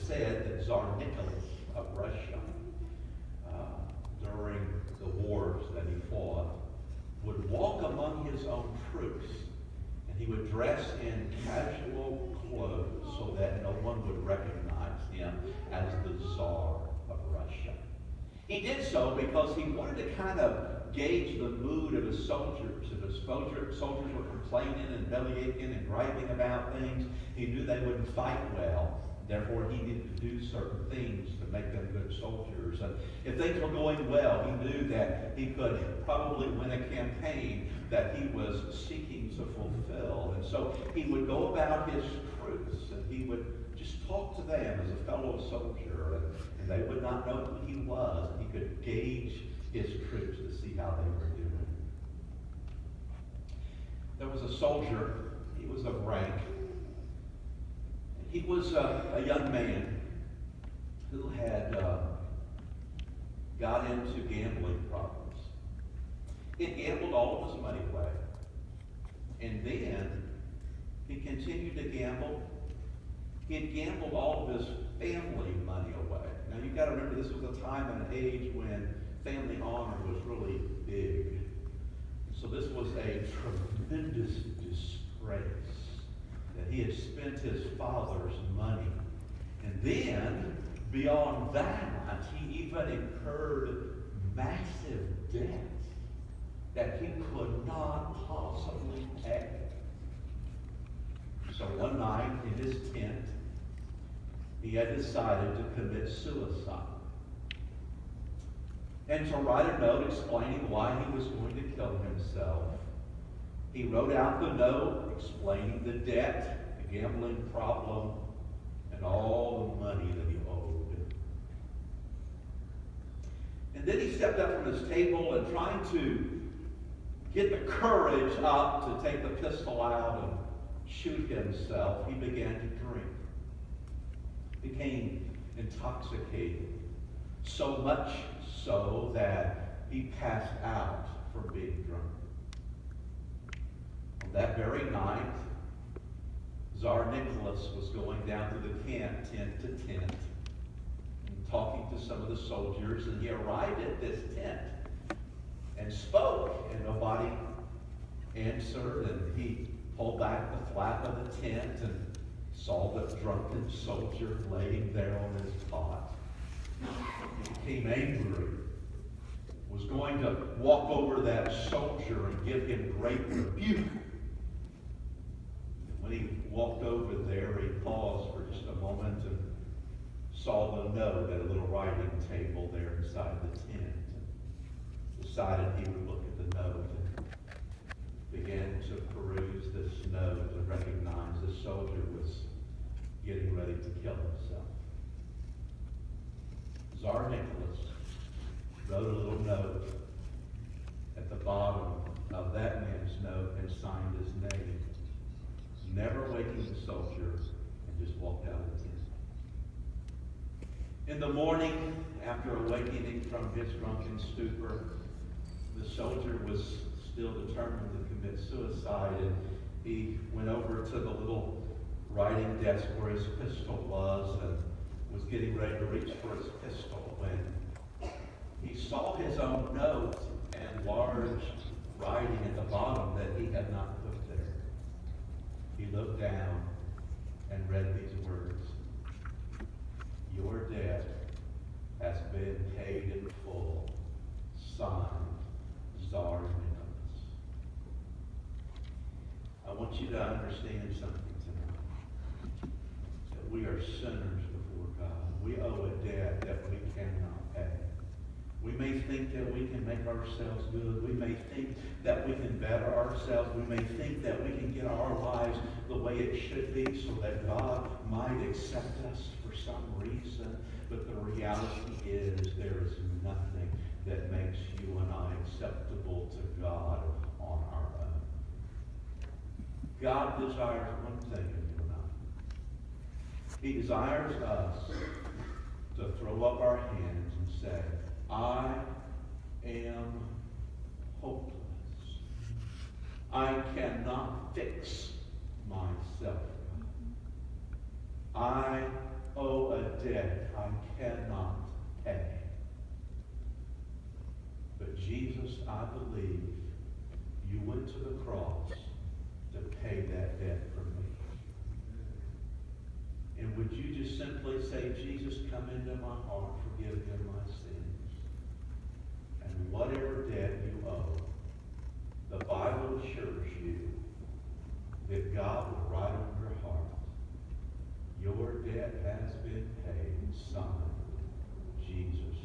said that Tsar Nicholas of Russia, during the wars that he fought, would walk among his own troops, and he would dress in casual clothes so that no one would recognize him as the Tsar of Russia. He did so because he wanted to kind of gauge the mood of his soldiers. If his soldiers were complaining and bellyaching and griping about things, he knew they wouldn't fight well. Therefore, he needed to do certain things to make them good soldiers. And if things were going well, he knew that he could probably win a campaign that he was seeking to fulfill. And so he would go about his troops, and he would just talk to them as a fellow soldier, and they would not know who he was. He could gauge his troops to see how they were doing. There was a soldier, he was of rank. He was a young man who had got into gambling problems. He had gambled all of his money away. And then he continued to gamble. He had gambled all of his family money away. Now you've got to remember, this was a time and an age when family honor was really big. So this was a tremendous disgrace that he had spent his father's money. And then, beyond that, he even incurred massive debt that he could not possibly pay. So one night in his tent, he had decided to commit suicide and to write a note explaining why he was going to kill himself. He wrote out the note explaining the debt, the gambling problem, and all the money that he owed. And then he stepped up from his table and, trying to get the courage up to take the pistol out and shoot himself, he began to drink. Became intoxicated, so much so that he passed out from being drunk. On that very night, Tsar Nicholas was going down through the camp, tent to tent, and talking to some of the soldiers, and he arrived at this tent and spoke, and nobody answered, and he pulled back the flap of the tent and saw the drunken soldier laying there on his cot. He became angry, was going to walk over that soldier and give him great rebuke. When he walked over there, he paused for just a moment and saw the note at a little writing table there inside the tent, and decided he would look at the note and began to peruse this note and recognize the soldier was getting ready to kill himself. Tsar Nicholas wrote a little note at the bottom of that man's note and signed his name, never waking the soldier, and just walked out of the tent. In the morning, after awakening from his drunken stupor, the soldier was still determined to commit suicide, and he went over to the little writing desk where his pistol was and was getting ready to reach for his pistol when he saw his own note and large writing at the bottom that he had not put there. He looked down and read these words: "Your debt has been paid in full. Signed, Tsar Nicholas." I want you to understand something tonight. That we are sinners before God. We owe a debt that we cannot pay. We may think that we can make ourselves good. We may think that we can better ourselves. We may think that we can get our lives the way it should be so that God might accept us for some reason. But the reality is there is nothing that makes you and I acceptable to God on our own. God desires one thing of you and I. He desires us to throw up our hands and say, "I am hopeless. I cannot fix myself. I owe a debt I cannot pay. But Jesus, I believe you went to the cross to pay that debt for me. And would you just simply say, Jesus, come into my heart, forgive me of my sins. And whatever debt you owe, the Bible assures you that God will write on your heart, your debt has been paid, son, Jesus